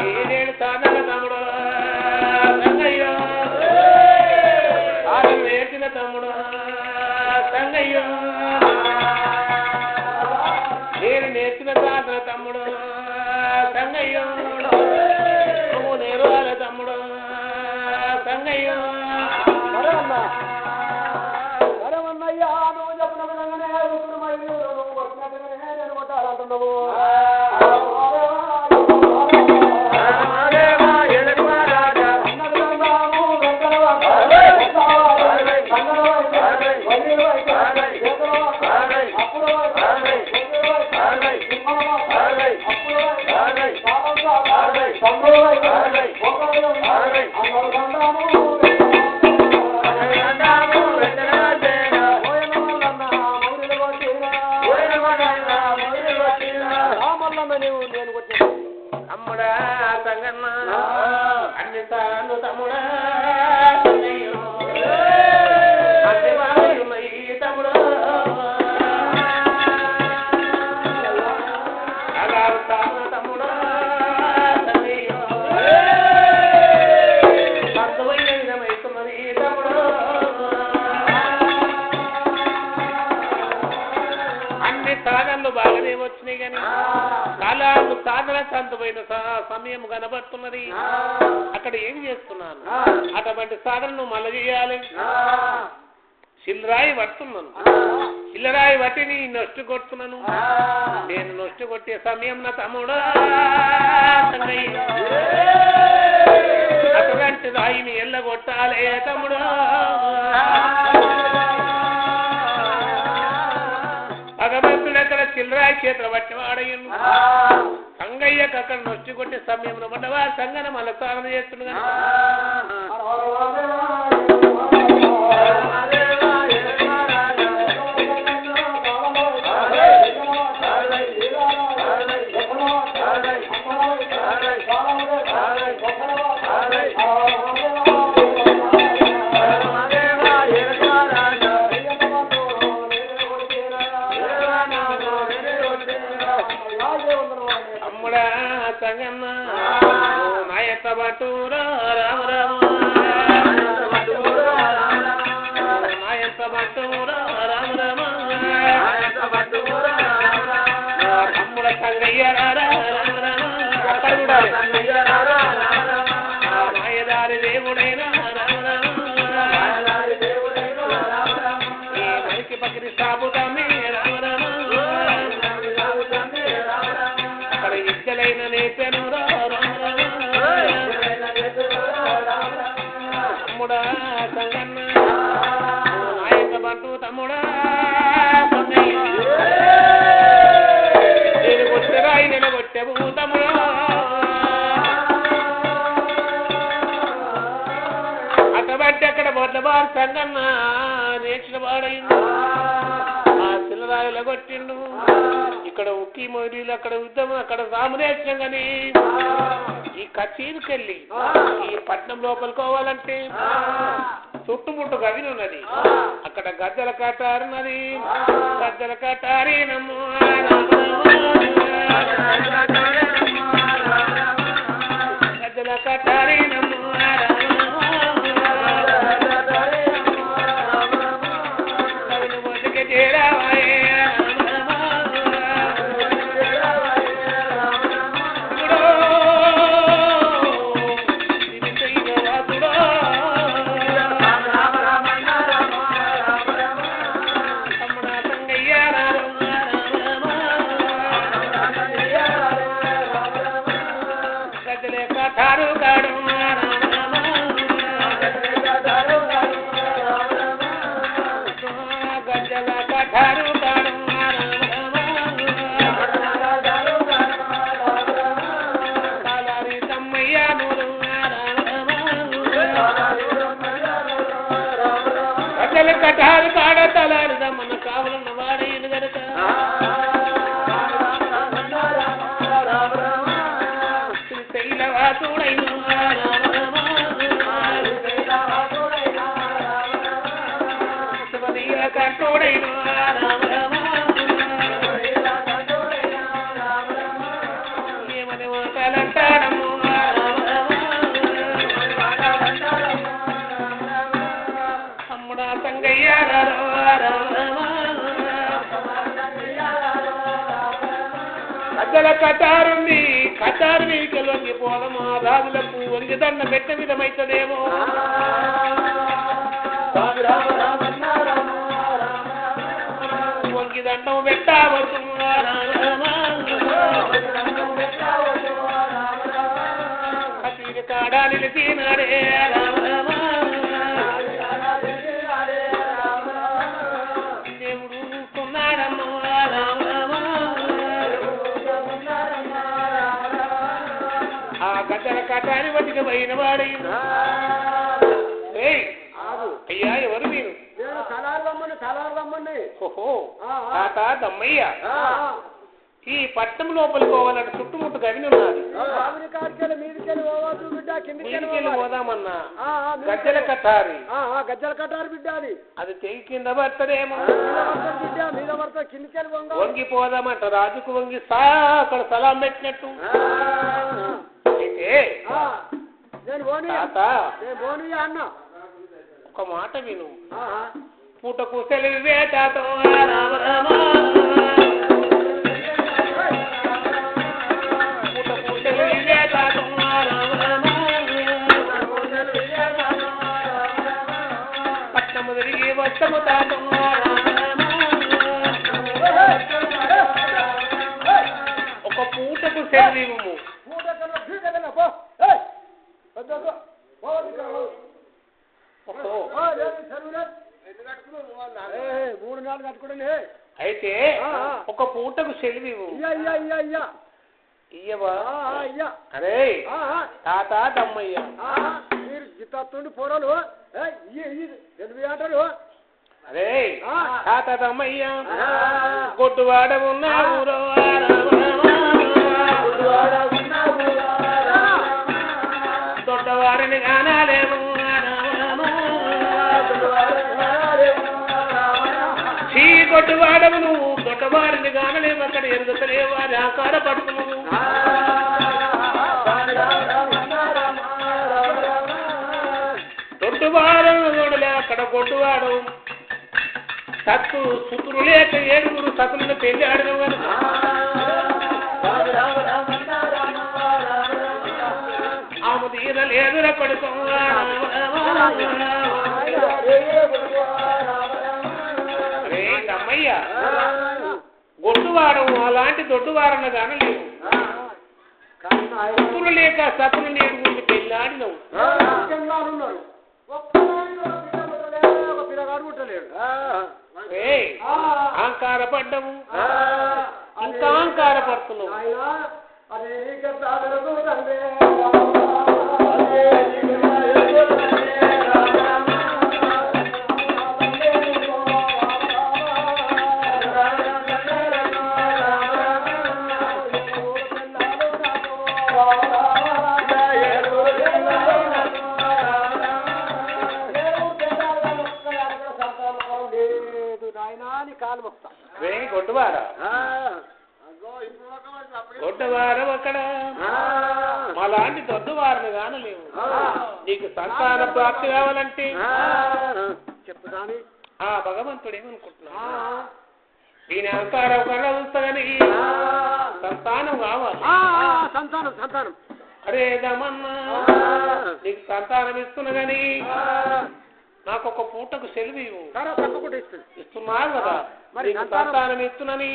7 సాధన తమ్ముడు సంగయ్య సాధన నేర్చిన తమ్ముడు సంగయ్య నేను నేర్చిన సాధన తమ్ముడు సంగయ్య నువ్వు నేర్వాల తమ్ముడు సంగయ్య సరేమన్నయ్యా నువ్వు చెప్పిన విధంగానే నువ్వు వచ్చినట్టుగానే నేను కొట్టాలంటున్నావు సంగన్న అన్ని సార్లు తమ్ముడా అన్ని బాగున్నాయి తమ్ముడా అలా తమ్ముడా అర్థమైనమైతున్నది తమ్ముడు అన్ని సాధనలు బాగానే వచ్చినాయి కానీ కాలాలు సాధన సంతమైన సమయం కనబడుతున్నది అక్కడ ఏం చేస్తున్నాను అటువంటి సాధనను మళ్ళీ చేయాలి చిల్లరాయి పడుతున్నాను చిల్లరాయి పట్టి నీ నొష్టి కొడుతున్నాను నేను నొష్టి కొట్టే సమయం నా తమ్ముడా అటువంటి రాయిని ఎల్లగొట్టాలే తమ్ముడా భగవంతుడు అక్కడ చిల్లరాయి చేతులు పట్టి వాడయ్యను సంగయ్యకు అక్కడ నొచ్చి కొట్టే సమయంలో ఉండవా సంగన మళ్ళీ సాధన చేస్తున్నాడు బటూరా రామ రామ నాయంత బటూరా రామ రామ తమ్ముడ సంగయ్య రామ రామ మాయదారి దేవుడైనా రామ రామ మరికి పక్కన సాబుతామే రామ రామ అక్కడ ఇద్దలైన నేపెను తమ్ముడా సంగన్న నాయక బంటు తమ్ముడా నేను కొట్టరాయి నేను కొట్టేవు తమ్ముడా అటువంటి అక్కడ బొడ్డబారు సంగన్న నేర్చిన వాడైండు ఆ చిల్లరాయిలో కొట్టిండు ఇక్కడ ఉక్కి మొయిలీలు అక్కడ యుద్ధం అక్కడ సామరేశ్యం కానీ ఈ కచేరికెళ్ళి ఈ పట్నం లోపలికోవాలంటే చుట్టుముట్టు గదిని ఉన్నది అక్కడ గద్దెల కట్టారున్నది గద్దెల కట్టారి నమ్ము గద్దెల కట్టారి నమ్ము గదిని మొదటికి చేరావాయే కటారు కాడ తలారుదా మన కావాలన్న వాడేది గనక శైలవాతుడైన కంటోడైన ఏమని మాటలంటాడము సంగయ్య అద్దల కటారుంది కటారు మీకు వంగిపోవడమా రాజులకు వంగి దండ పెట్ట విధమైతదేమో వంగి దండం పెట్టవచ్చు కతీరి కాడా నిలిచినాడే గద్దల కటారి బతికి పోయిన వాడైనా అయ్యా ఎవరు మీరు ఓహో తాత దమ్మయ్య ఈ పట్టణం లోపలికి పోవాలంటే చుట్టుముట్టు గవిని ఉన్నది. మీదికెళ్ళి పోదామన్నా గజ్జల కట్టారి బిడ్డ అది చెయ్యి కింద పడతదేమో బిడ్డ మీద పడతా కిందికెళ్ళి వంగిపోదామంట రాజుకు వంగి అక్కడ సలాం పెట్టినట్టు. అయితే అన్న ఒక మాట విను. పూటకు సెలవు వేటతో పట్టము తిరిగి వస్తము తాతో ఒక పూటకు సెలవు. 3 నాలుగు కట్టుకోండి. అయితే ఒక పూటకు సెలవు ఇయ్యవా? అరే తాత తమ్మయ్య మీరు గిత్తుండి పోరాలు ఆటలు. అరే తాత తమ్మయ్య గొడ్డువాడ ఉన్న ఊరో దొడ్డవారిని కానాలేము కొట్టువాడము నువ్వు దొడ్డవారిని కానలేము అక్కడ ఎరుగుతలేవు అని ఆకార పడుతున్నావు. దొడ్డువారం చూడలే అక్కడ కొట్టువాడు సత్తు సుతురు లేక 7 సతులను పెళ్లి ఆడినవు కనుక ఆమె తీరలేదురా కొడుకు. అమ్మయ్య గొడ్డువారం అలాంటి దొడ్డువారన్న కానలేవు. సుతులు లేక సతులు లేని గురించి పెళ్లి ఆడినవు. అహంకార పడ్డము ఇంకా అహంకార పడుతున్నావు. గొడ్డవారం అక్కడ మాలాంటి దొడ్డువారిని కానలేవు. నీకు సంతాన ప్రాప్తి కావాలంటే చెప్తాను. భగవంతుడు ఏమనుకుంటున్నా దీని అహంకారం కన్నా చూస్తానని సంతానం కావాలి. సంతానం అరే దమన్నా నీకు సంతానం ఇస్తున్నా గాని నాకు ఒక పూటకు సెలవు ఇస్తున్నారు కదా. మరి సంతానం ఇస్తున్నని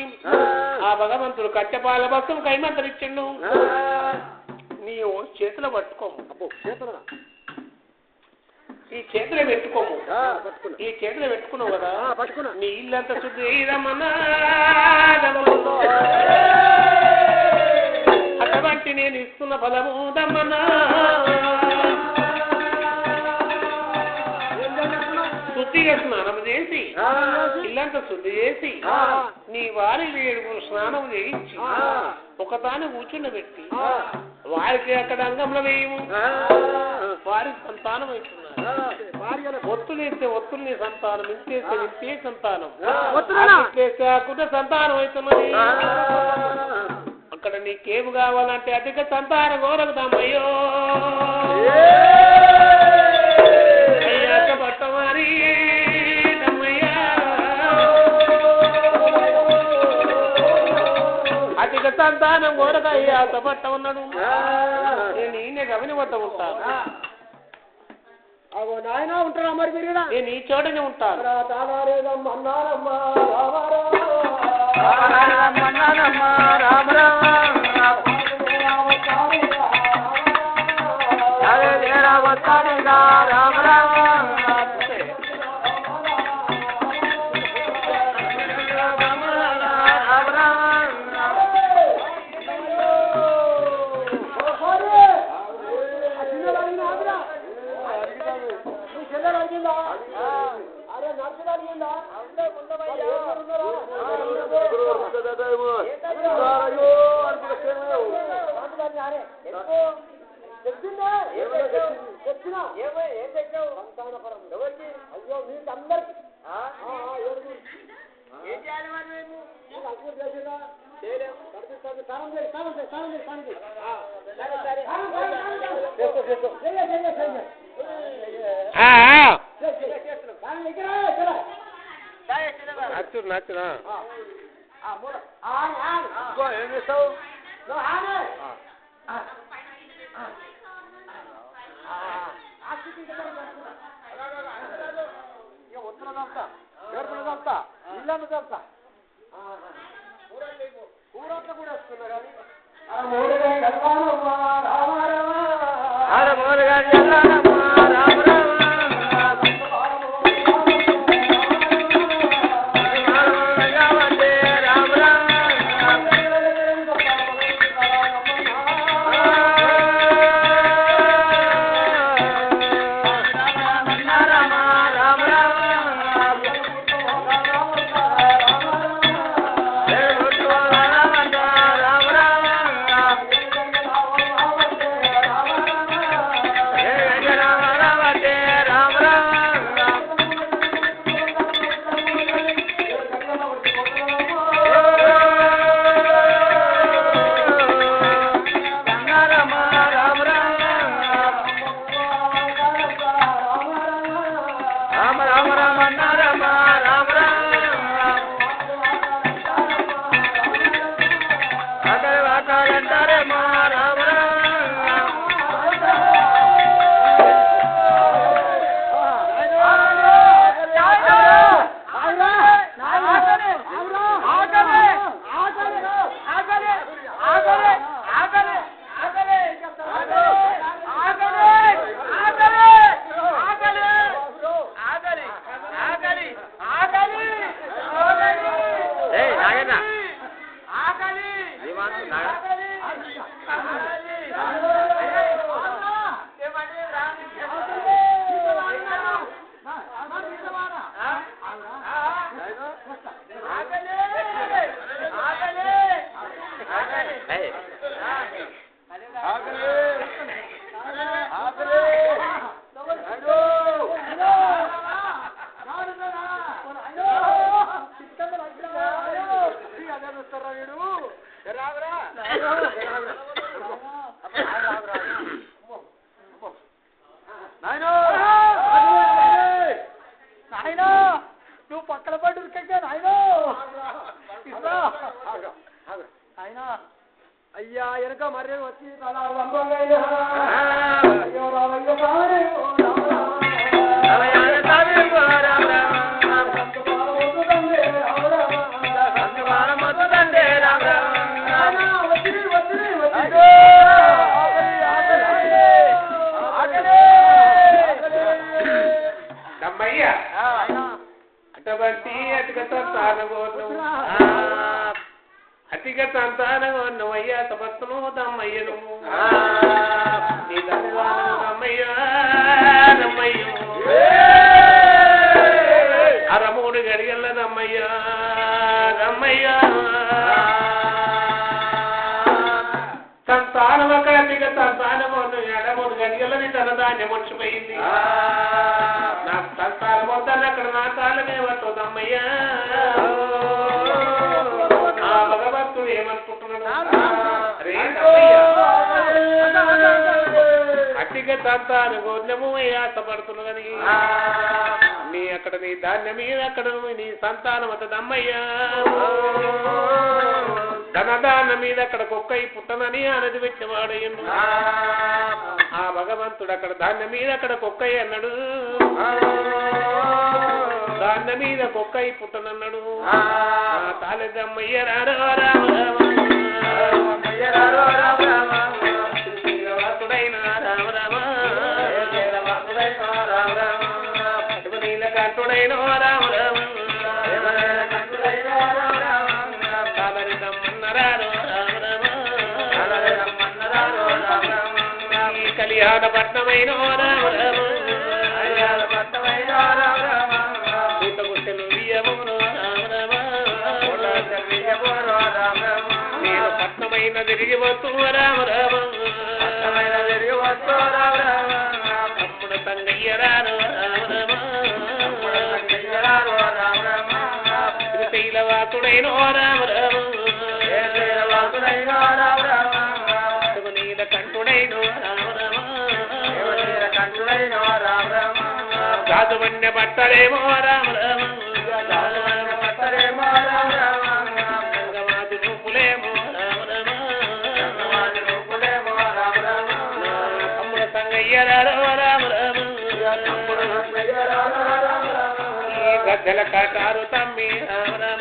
ఆ భగవంతుడు కట్టెపాల బస్సు కైమంతరిచ్చిండు. నీ చేతిలో పట్టుకోము. ఈ చేతిలో పెట్టుకోము. ఈ చేతిలో పెట్టుకున్నావు కదా నీ ఇల్లంతా శుద్ధి అటువంటి నేను ఇస్తున్న ఫలము దమ్మన్నా శుద్ధిగా స్నానం చేసి ఇల్లంతా శుద్ధి చేసి నీ వారి 7 స్నానం చేయించి ఒకదాని కూర్చుండబెట్టి వారికి అక్కడ అంగంలో వేయము. వారికి సంతానం అవుతున్నారు. ఒత్తులేస్తే ఒత్తుల్ని సంతానం, ఇంతేస్తే ఇంతే సంతానం, ఇట్లేస్తే అక్కడ సంతానం అవుతున్నది. అక్కడ నీకేమి కావాలంటే అధిక సంతానం కోరకుదామయ్యో పట్టమారి అధిక సంతానం కోరక అయ్యాక పట్ట ఉన్నాడు. నేను ఈయన గమని వద్ద ఉంటాను. నాయన ఉంటారా మరి మీరు? నేను ఈ చోటనే ఉంటాను. తెచ్చినా ఏం తెచ్చావు సంతానపరం ఎవరికి అయ్యో మీకు అందరికి ఏం చేయాలి మరి మేము అసలు చేసిరా చేయలేము కనిపిస్తుంది స్నానం చేయి స్నానం చేయి స్నానం చేయి స్నానం చేయి నచ్చునా ఏం చేస్తావు ఇక ఉత్తరదంతా ఏర్పడదంతా ఇల్లందు తెలుసా కూరంతా కూడా వస్తున్నా కానీ నువ్వు పక్కన పడి ఉరికే నాయనో అయ్యా వెనక మర్రే వచ్చి అటువంటి అతిక సంతానగోను అయ్యా తపస్సును తమ్మయ్యను నీ తమ్మయ్య రమ్మయ్య అరమూడు గడిగల్ల రమ్మయ్య రమ్మయ్య సంతానం ఒక అతిక సంతానగోను ఎడమూడు గడిగల్లని తన దాన్ని మర్చిపోయింది నాకు సంతానం వద్దని అక్కడ నా కాలమే వస్తుందమ్మయ్యా ఆ భగవంతుడు ఏమనుకుంటున్నాడు అతిగా సంతాన గోధుమము ఆశపడుతున్నా కానీ నీ అక్కడ నీ ధాన్యం మీద అక్కడ నీ సంతానం వద్దమ్మయ్యా ధనదానం మీద అక్కడ కుక్కై పుట్టనని అనది పెట్టినవాడయ్యండు ఆ భగవంతుడు అక్కడ ధాన్యం మీద అక్కడ కుక్కై అన్నాడు ధాన్యం మీద కుక్కై పుట్టనన్నాడు తాలేదమ్మయ్య రారో రామ శ్రీవాసుడైన రామ రామ నీలకంఠుడైన రామ రామ కళ్యాణ పట్నమైన గుట్టలు నేను పట్నమైన తిరిగి వస్తూ రామ రామ సంగయ్యరాను శ్రీశైలవాసుడైనో రామరామ నీలకంఠుడైనో రామరామ రాజవన్య భట్టలేమో రామరామ గంగమాది రూపులేమో తమ్ముడు సంగయ్యరారో రామరామ ఈ గద్దెల కటారు తమ్మి రామరామ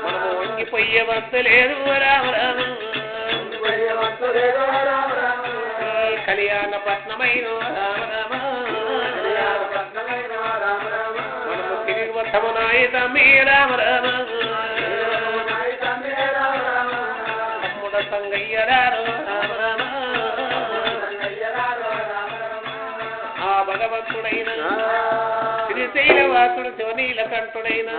మనము వంగిపోయే వస్తలేదు రామరామ కళ్యాణ పట్నమైన రామరామ మనము తిరిగి వస్తమునాయి తమ్మి రామరామ తమ్ముడ సంగయ్యరారు రామరామ ఆ భగవంతుడైన శ్రీశైలవాసుడు శివనీలకంఠుడైన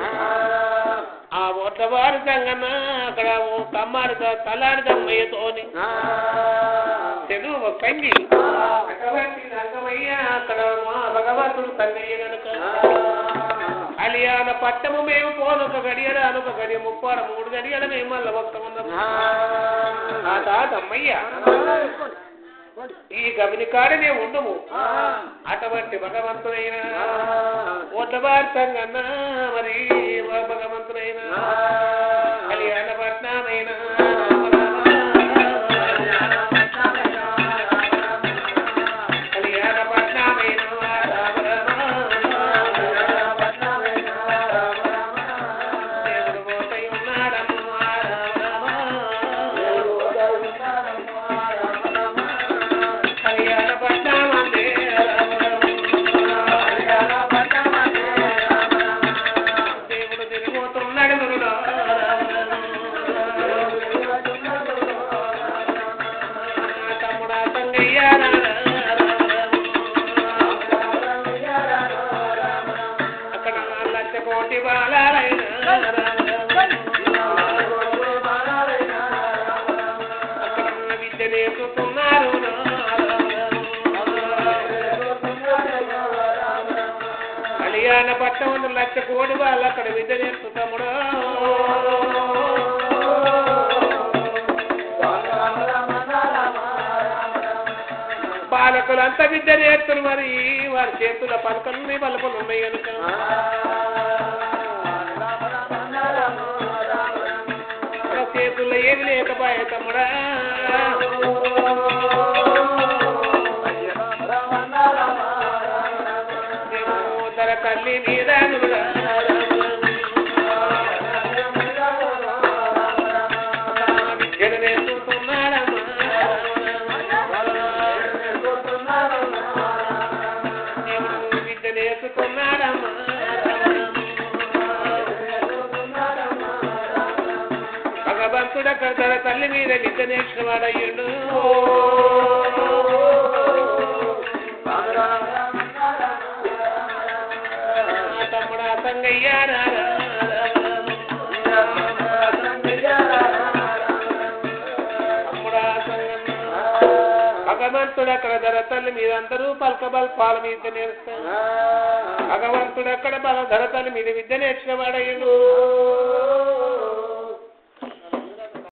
ఆ ఓట్లవారు సంగన్న అక్కడ ఓ కమ్మారు తలారి దమ్మయ్యతోని తెలుగు సంగి అటువంటి రంగమయ్య అక్కడ మా భగవంతుడు తండ్రి గనుక కళ్యాణ పట్టము మేము పోనొక గడియల అనొక గడియ 33 గడియల మేము మళ్ళీ వస్తామన్నాం ఆ తాతమ్మయ్య ఈ గమిని కాడనే ఉండము అటువంటి భగవంతుడైన ఓట్లవార్తంగన్నా మరి భగవంతుడైన కళ్యాణ పట్నమైన కళ్యాణ పట్టం 1,00,000 కోటి వాళ్ళు అక్కడ విద్య నేర్పుతాముడు పాలకులంతా విద్య నేర్పులు మరి వారి చేతుల పలకలు పలుపులు ఉన్నాయి కనుక చేతుల్లో ఏమి లేకపోయే తమ్ముడా తల్లి మీద విద్యను నేర్చుకున్నాడమ్మా విద్య నేర్చుకున్నాడమ్మా భగవంతుడు అక్కడ తల్లి మీద విద్య నేర్చుకున్నాడయ్యుడు భగవంతుడు అక్కడ ధర తల్లి మీద అందరూ పాల మీద నేర్చుతారు భగవంతుడు అక్కడ ధర తల్లి మీద విద్య నేర్చిన వాడయ్యను